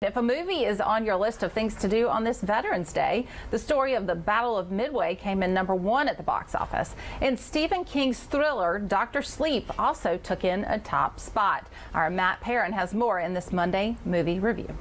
If a movie is on your list of things to do on this Veterans Day, the story of the Battle of Midway came in #1 at the box office. And Stephen King's thriller, Dr. Sleep, also took in a top spot. Our Matt Perrin has more in this Monday movie review.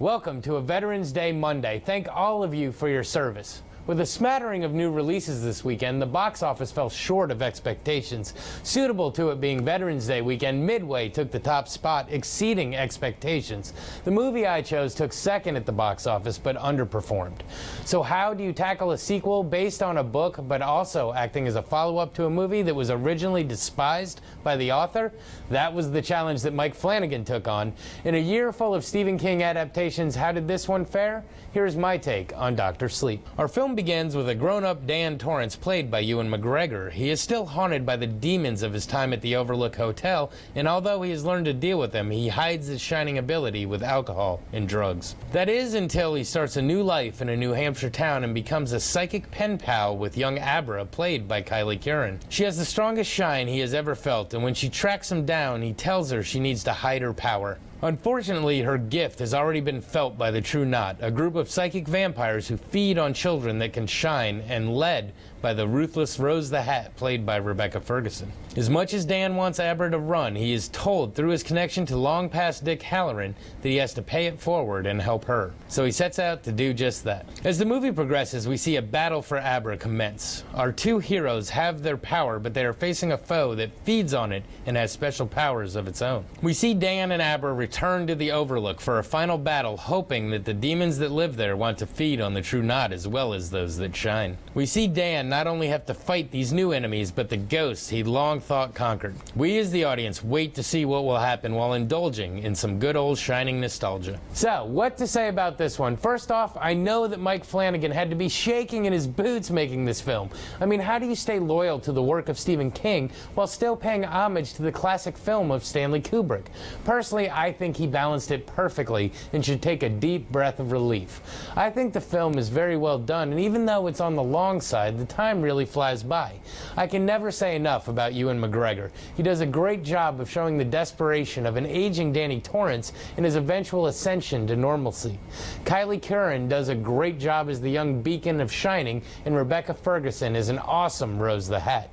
Welcome to a Veterans Day Monday. Thank all of you for your service. With a smattering of new releases this weekend, the box office fell short of expectations. Suitable to it being Veterans Day weekend, Midway took the top spot, exceeding expectations. The movie I chose took second at the box office, but underperformed. So how do you tackle a sequel based on a book, but also acting as a follow-up to a movie that was originally despised by the author? That was the challenge that Mike Flanagan took on. In a year full of Stephen King adaptations, how did this one fare? Here's my take on Dr. Sleep. Our film begins with a grown-up Dan Torrance, played by Ewan McGregor. He is still haunted by the demons of his time at the Overlook Hotel, and although he has learned to deal with them, he hides his shining ability with alcohol and drugs. That is until he starts a new life in a New Hampshire town and becomes a psychic pen pal with young Abra, played by Kylie Curran. She has the strongest shine he has ever felt, and when she tracks him down, he tells her she needs to hide her power. Unfortunately, her gift has already been felt by the True Knot, a group of psychic vampires who feed on children that can shine, and led by the ruthless Rose the Hat, played by Rebecca Ferguson. As much as Dan wants Abra to run, he is told through his connection to long-past Dick Halloran that he has to pay it forward and help her. So he sets out to do just that. As the movie progresses, we see a battle for Abra commence. Our two heroes have their power, but they are facing a foe that feeds on it and has special powers of its own. We see Dan and Abra return to the Overlook for a final battle, hoping that the demons that live there want to feed on the True Knot as well as those that shine. We see Dan not only have to fight these new enemies, but the ghosts he long thought conquered. We as the audience wait to see what will happen while indulging in some good old Shining nostalgia. So, what to say about this one? First off, I know that Mike Flanagan had to be shaking in his boots making this film. I mean, how do you stay loyal to the work of Stephen King while still paying homage to the classic film of Stanley Kubrick? Personally, I think he balanced it perfectly and should take a deep breath of relief. I think the film is very well done, and even though it's on the long side, the time really flies by. I can never say enough about Ewan McGregor. He does a great job of showing the desperation of an aging Danny Torrance and his eventual ascension to normalcy. Kylie Curran does a great job as the young beacon of Shining, and Rebecca Ferguson is an awesome Rose the Hat.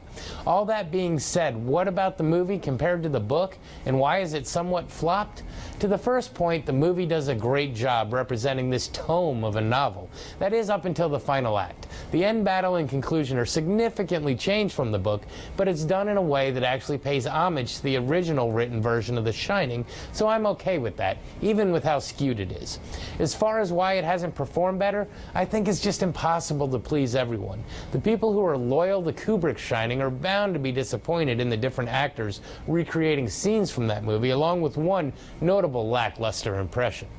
All that being said, what about the movie compared to the book, and why is it somewhat flopped? To the first point, the movie does a great job representing this tome of a novel. That is, up until the final act. The end battle and conclusion are significantly changed from the book, but it's done in a way that actually pays homage to the original written version of The Shining, so I'm okay with that, even with how skewed it is. As far as why it hasn't performed better, I think it's just impossible to please everyone. The people who are loyal to Kubrick's Shining are bound to be disappointed in the different actors recreating scenes from that movie, along with one notable lackluster impression.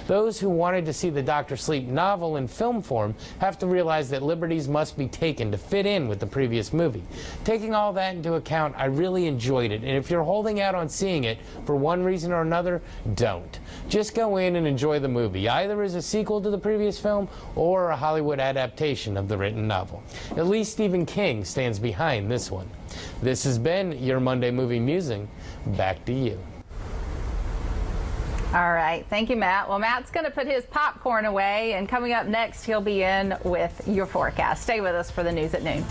Those who wanted to see the Dr. Sleep novel in film form have to realize that liberties must be taken to fit in with the previous movie. Taking all that into account, I really enjoyed it, and if you're holding out on seeing it for one reason or another, don't. Just go in and enjoy the movie, either as a sequel to the previous film or a Hollywood adaptation of the written novel. At least Stephen King stands behind this one. This has been your Monday Movie Musing. Back to you. All right. Thank you, Matt. Well, Matt's going to put his popcorn away, and coming up next, he'll be in with your forecast. Stay with us for the news at noon.